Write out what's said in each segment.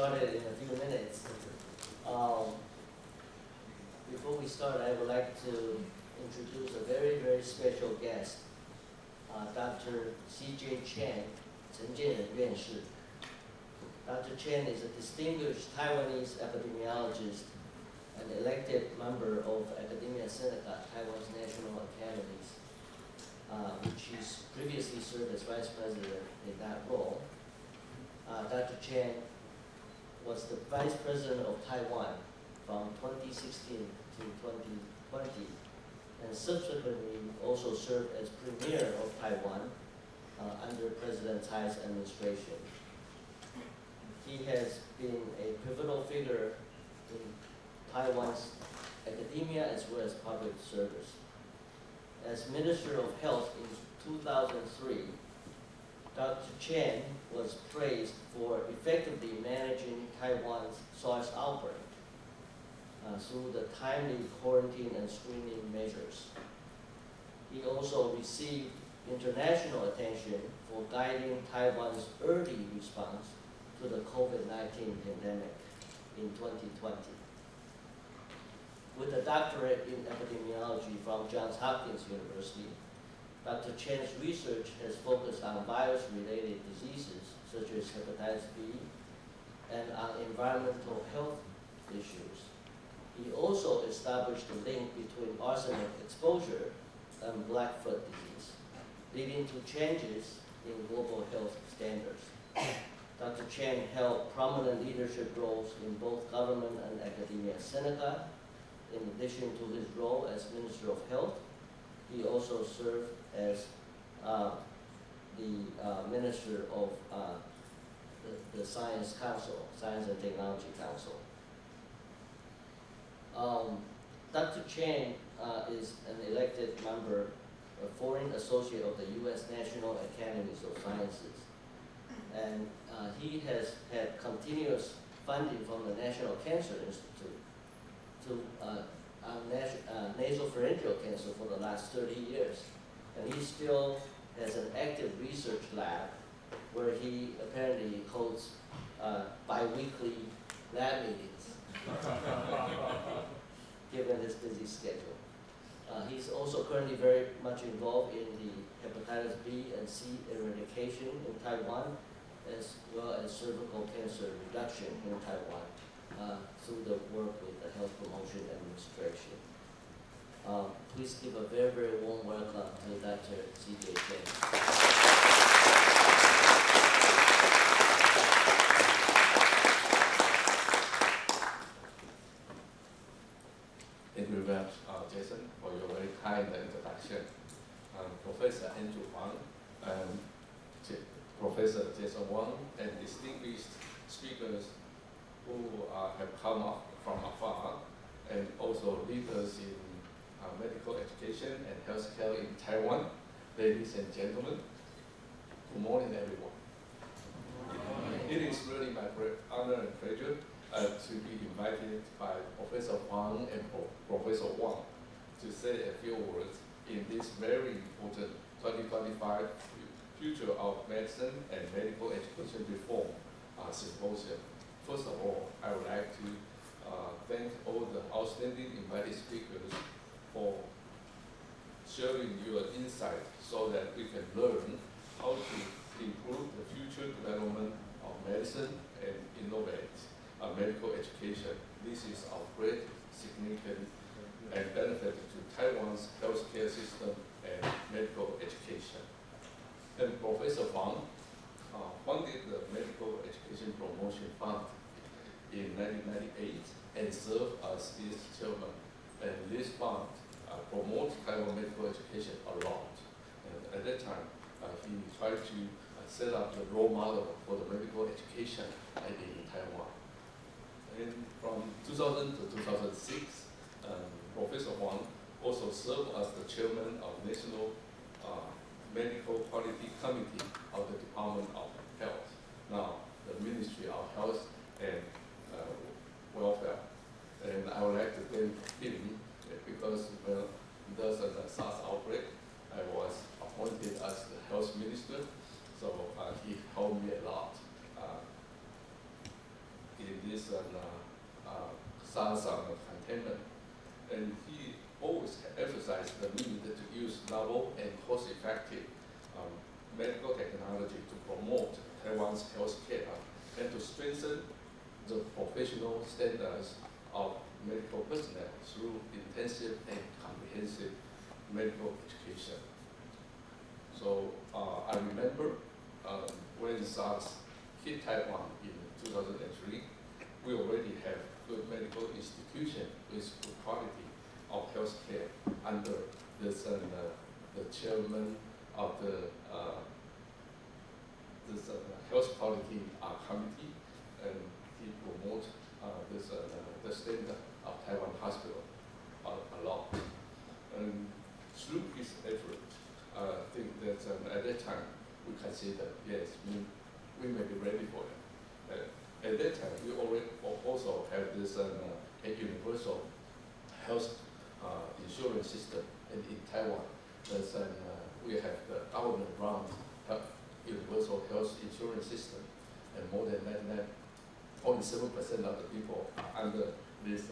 started in a few minutes. Before we start, I would like to introduce a very, very special guest, Dr. Chien-Jen, Chen-Jen 院士. Dr. Chen is a distinguished Taiwanese epidemiologist and elected member of Academia Sinica, Taiwan's national academies, which he's previously served as vice president in that role. Dr. Chen was the vice president of Taiwan from 2016 to 2020, and subsequently also served as premier of Taiwan under President Tsai's administration. He has been a pivotal figure in Taiwan's academia as well as public service. As Minister of Health in 2003, Dr. Chen was praised for effectively managing Taiwan's SARS outbreak through the timely quarantine and screening measures. He also received international attention for guiding Taiwan's early response to the COVID-19 pandemic in 2020. With a doctorate in epidemiology from Johns Hopkins University, Dr. Chen's research has focused on virus-related diseases such as hepatitis B and on environmental health issues. He also established a link between arsenic exposure and Blackfoot disease, leading to changes in global health standards. Dr. Chen held prominent leadership roles in both government and Academia Sinica. In addition to his role as Minister of Health, he also served as the Minister of the Science Council, Science and Technology Council. Dr. Chen is an elected member, a foreign associate of the U.S. National Academies of Sciences. And he has had continuous funding from the National Cancer Institute to nasopharyngeal cancer for the last 30 years. And he still has an active research lab where he apparently holds bi-weekly lab meetings, given his busy schedule. He's also currently very much involved in the hepatitis B and C eradication in Taiwan, as well as cervical cancer reduction in Taiwan through the work with the Health Promotion Administration. Please give a very, very warm welcome to Dr. Chien-Jen. Thank you very much, Jason, for your very kind introduction. Professor Andrew Huang, Professor Jason Wang, and distinguished speakers who have come up from afar, and also leaders in medical education and healthcare in Taiwan. Ladies and gentlemen, good morning, everyone. It is really my great honor and pleasure to be invited by Professor Huang and Professor Wang to say a few words in this very important 2025 Future of Medicine and Medical Education Reform Symposium. First of all, I would like to thank all the outstanding invited speakers for sharing your insight so that we can learn how to improve the future development of medicine and innovate medical education. This is of great significance and benefit to Taiwan's healthcare system and medical education. And Professor Huang founded the Medical Education Promotion Fund in 1998 and served as its chairman. And this fund promotes Taiwan medical education a lot. And at that time, he tried to set up the role model for the medical education in Taiwan. And from 2000 to 2006, Professor Huang also served as the chairman of National Medical Quality Committee of the Department of Health, now the Ministry of Health and Welfare. And I would like to thank him because when there's a SARS outbreak, I was appointed as the health minister, so he helped me a lot this SARS containment. And he always emphasized the need to use novel and cost-effective medical technology to promote Taiwan's healthcare and to strengthen the professional standards of medical personnel through intensive and comprehensive medical education. So I remember when SARS hit Taiwan in 2003, we already have good medical institution with good quality of healthcare under this the chairman of the health quality committee, and he promote the standard of Taiwan hospital a lot. And through his effort, I think that at that time we consider, yes, we may be ready for it. At that time, we already also have this a universal health insurance system in Taiwan. We have the government-run universal health insurance system, and more than 99.7% of the people are under this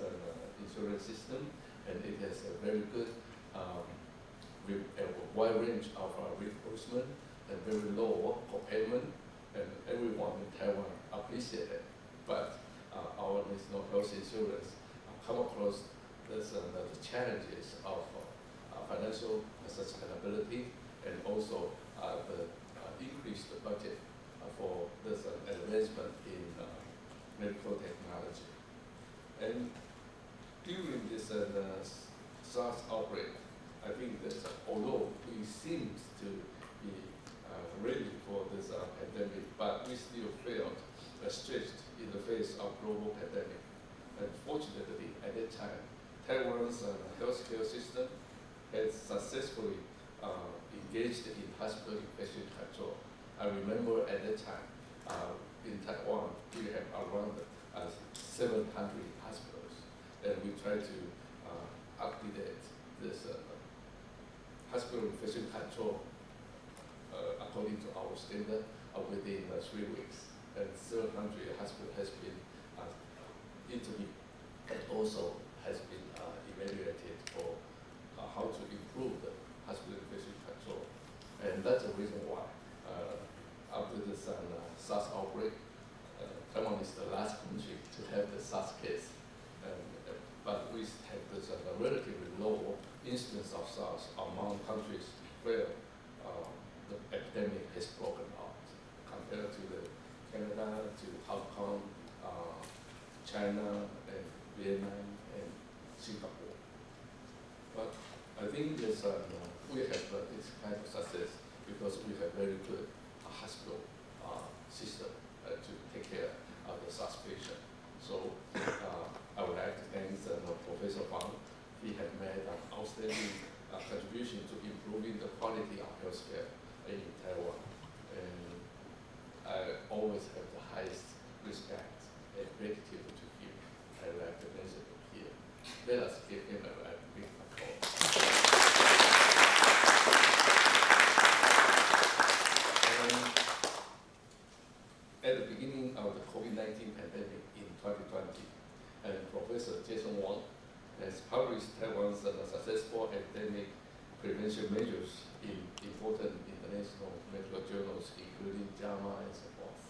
insurance system, and it has a very good, a wide range of reimbursement and very low co-payment, and everyone in Taiwan appreciate it. But our national health insurance come across this, the challenges of financial sustainability and also the increased budget for this advancement in medical technology. And during this SARS outbreak, I think that although we seem to be ready for this pandemic, but we still felt stretched in the face of global pandemic. And fortunately, at that time, Taiwan's healthcare system has successfully engaged in hospital infection control. I remember at that time, in Taiwan, we have around 700 hospitals, and we try to update this hospital infection control according to our standard within 3 weeks. And 700 hospitals has been interviewed and also has been evaluated for how to improve the hospital infection control. And that's the reason why after this SARS outbreak, Taiwan is the last country to have the SARS case. But we have this relatively low incidence of SARS among countries where the epidemic has broken out compared to the Canada, to Hong Kong, China, and Vietnam, and Singapore. But I think this, we have this kind of success because we have very good hospital system to take care of the SARS patient. So I would like to thank Professor Fang. He has made an outstanding contribution to improving the quality of healthcare in Taiwan. And I always have the highest respect and gratitude to him. I would like to mention it here. Let us give him a big applause. At the beginning of the COVID-19 pandemic in 2020, and Professor Jason Wang has published Taiwan's successful epidemic prevention measures in important international medical journals, including JAMA and so forth,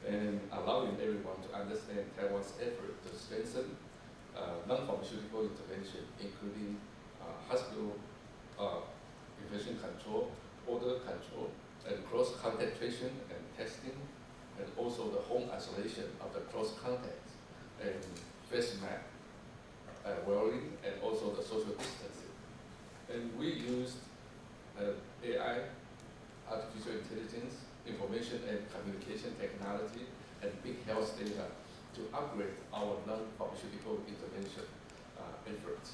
and allowing everyone to understand Taiwan's effort to strengthen non-pharmaceutical intervention, including hospital infection control, odor control, and cross-contact tracing and testing, and also the home isolation of the close contacts, and face mask wearing, and also the social distancing. And we used AI, artificial intelligence, information and communication technology, and big health data to upgrade our non-pharmaceutical intervention efforts.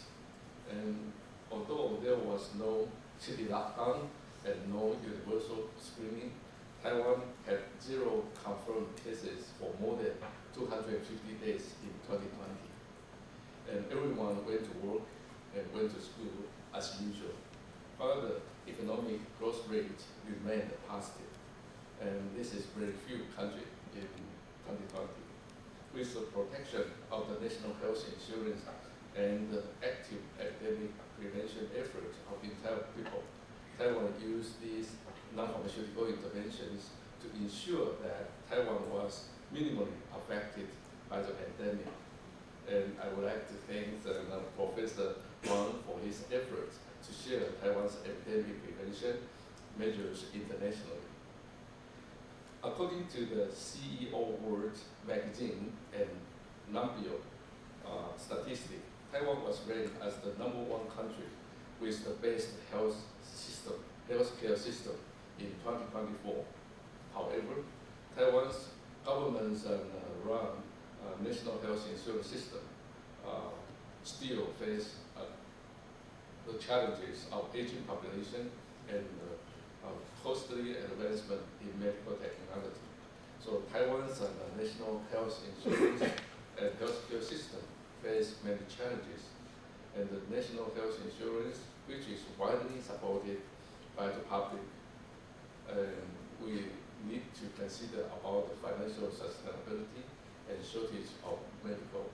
And although there was no city lockdown and no universal screening, Taiwan had 0 confirmed cases for more than 250 days in 2020. And everyone went to work and went to school as usual. But the economic growth rate remained positive. And this is very few countries in 2020. with the protection of the national health insurance and the active epidemic prevention efforts of the entire people, Taiwan used these non-pharmaceutical interventions to ensure that Taiwan was minimally affected by the pandemic. And I would like to thank Professor Wang for his efforts to share Taiwan's epidemic prevention measures internationally. According to the CEO World magazine and Numbeo statistic, Taiwan was ranked as the #1 country with the best healthcare system in 2024. However, Taiwan's government's run national health insurance system still face the challenges of aging population and costly advancement in medical technology. So Taiwan's national health insurance and healthcare system face many challenges, and the national health insurance, which is widely supported by the public, we need to consider about the financial sustainability and shortage of medical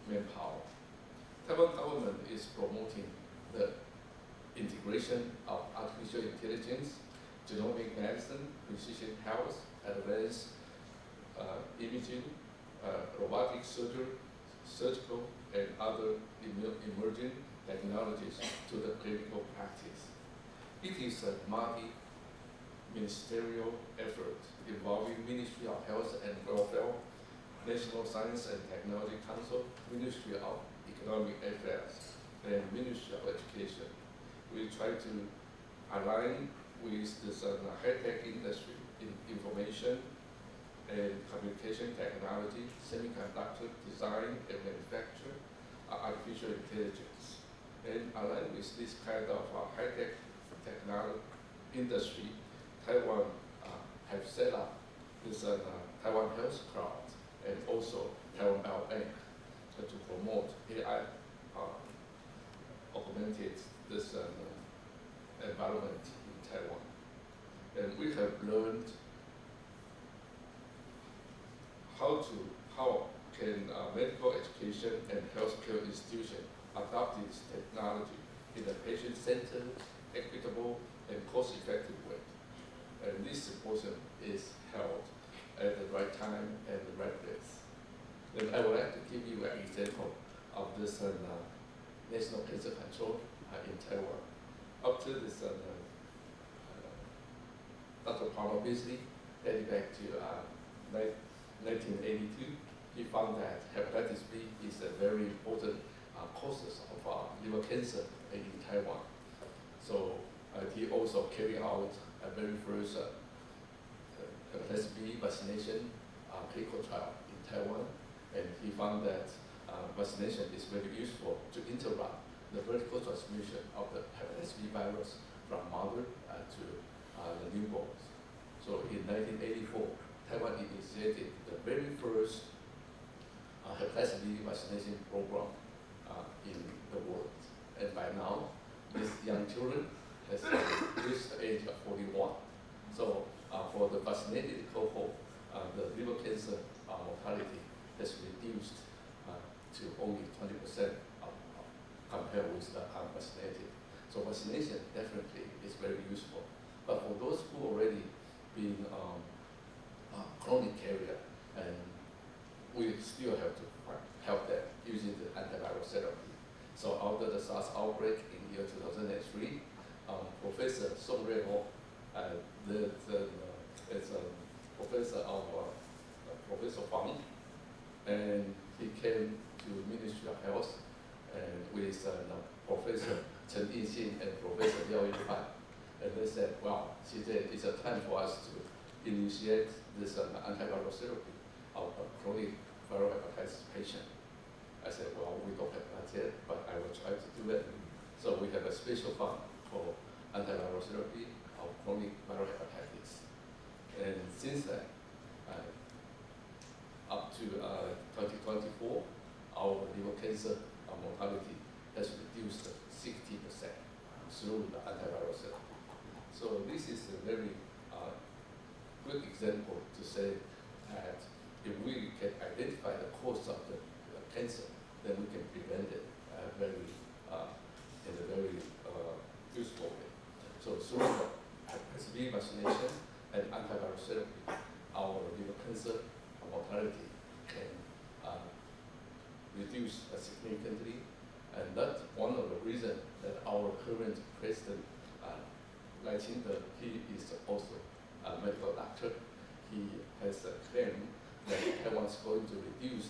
manpower. Taiwan government is promoting the integration of artificial intelligence, genomic medicine, precision health, advanced imaging, robotic surgical, and other emerging technologies to the clinical practice. It is a multi-ministerial effort involving Ministry of Health and Welfare, National Science and Technology Council, Ministry of Economic Affairs, and Ministry of Education. We try to align with this high-tech industry in information and communication technology, semiconductor design and manufacture, artificial intelligence. And align with this kind of high-tech technology industry, Taiwan have set up this Taiwan Health Cloud and also Taiwan Biobank to promote AI augmented this environment in Taiwan. And we have learned how can medical education and healthcare institution adopt this technology in a patient-centered, equitable, and cost-effective way. And this symposium is held at the right time and the right place. And I would like to give you an example of this national cancer control in Taiwan. Up to this Dr. Palmer Beasley, dating back to 1982, he found that hepatitis B is a very important causes of liver cancer in Taiwan. So he also carried out a very first hepatitis B vaccination clinical trial in Taiwan, and he found that vaccination is very useful to interrupt the vertical transmission of the hepatitis B virus from mother to the newborns. So in 1984, Taiwan initiated the very first hepatitis B vaccination program in the world. And by now, these young children has reached the age of 41. So for the vaccinated cohort, the liver cancer mortality has reduced to only 20% compared with the unvaccinated. So vaccination definitely is very useful. But for those who already been chronic carrier, and we still have to help them using the antiviral therapy. So after the SARS outbreak in year 2003, Professor Song Rui-Ho, is a professor of Professor Huang, and he came to Ministry of Health and with Professor Chen-Jen and Professor Liao Yifan, and they said, well, Chien-Jen, it's a time for us to initiate this antiviral therapy of a chronic viral hepatitis patient. I said, well, we don't have that yet, but I will try to do it. So we have a special fund for antiviral therapy of chronic viral hepatitis. And since then, up to 2024, our liver cancer mortality has reduced 60% through the antiviral therapy. So this is a very good example to say that if we can identify the cause of the cancer, then we can prevent it in a very useful way. So through the HPV vaccination and antiviral therapy, our liver cancer mortality can reduce significantly, and that's one of the reasons that our current president, Chen, he is also a medical doctor. He has claimed that Taiwan's going to reduce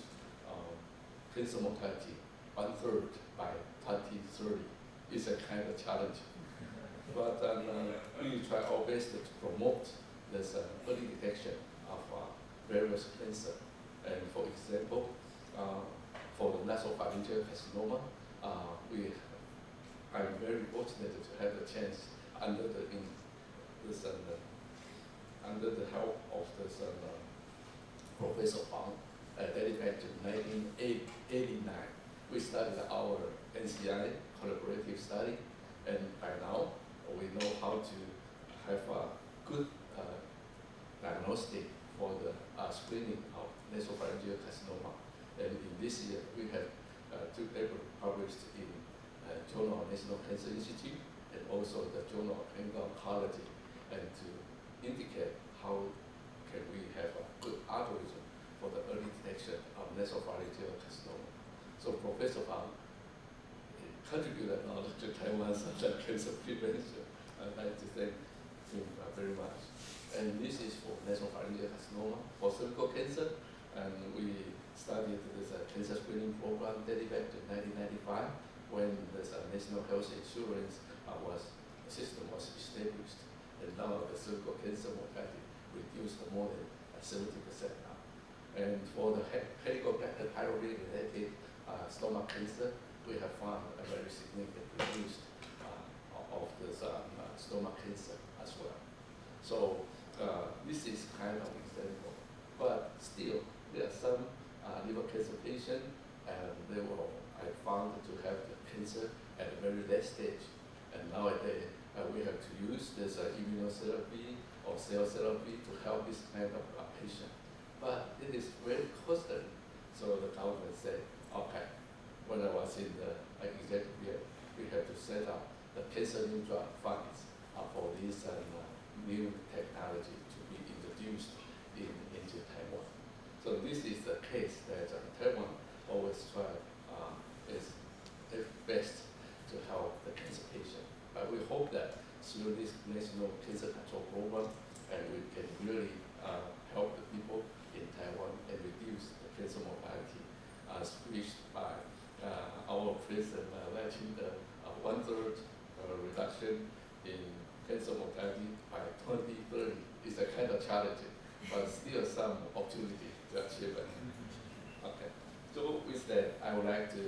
cancer mortality 1/3 by 2030. It's a kind of challenge. But we try our best to promote this early detection of various cancer. And for example, for the nasopharyngeal carcinoma, I'm very fortunate to have the chance under the help of this Professor Huang, dating back to 1989. We started our NCI collaborative study, and by now we know how to have a good diagnostic for the screening of nasopharyngeal carcinoma. And in this year, we have two papers published in Journal of National Cancer Institute and also the Journal of Clinical Oncology, and to indicate how can we have a good algorithm for the early detection of nasopharyngeal carcinoma. So Professor Huang contributed a lot to Taiwan's cancer prevention. I'd like to thank him very much. And this is for nasopharyngeal carcinoma. For cervical cancer, and we studied this cancer screening program dating back to 1995 when this National Health Insurance system was established. And now the cervical cancer mortality reduced more than 70% now. And for the helicobacter pylori related stomach cancer, we have found a very significant reduction of this stomach cancer as well. So this is kind of example, but still there are some liver cancer patients, and I found to have the cancer at a very late stage, and nowadays we have to use this immunotherapy or cell therapy to help this kind of patient. But it is very costly, so the government said, okay, when I was in the executive, we had to set up the cancer new drug funds for this new technology to be introduced into Taiwan. So this is the case that Taiwan always try its best to help the cancer patient. But we hope that through this National Cancer Control Program, and we can really help the people in Taiwan and reduce the cancer mortality as reached by our president letting the 1/3 reduction in cancer mortality by 2030 is a kind of challenge, but still some opportunity to achieve it. Okay. So with that, I would like to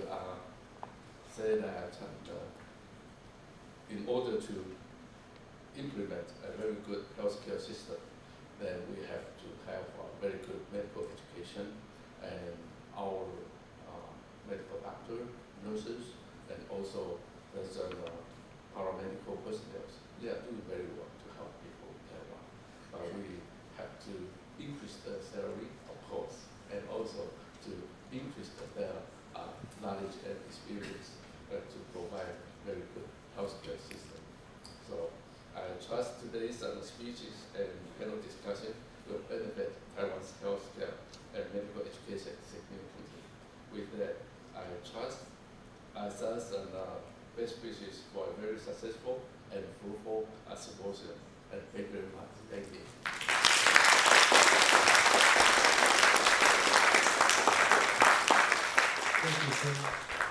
say that in order to implement a very good healthcare system, then we have to have a very good medical education, and our medical doctor, nurses, and also there's paramedical personnel. They are doing very well to help people in Taiwan. But we have to increase the salary, of course, and also to increase their knowledge and experience to provide very good healthcare system. So I trust today's speeches and panel discussion will benefit Taiwan's healthcare and medical education significantly. With that, I trust us and best wishes for a very successful and fruitful symposium. And thank you very much. Thank you.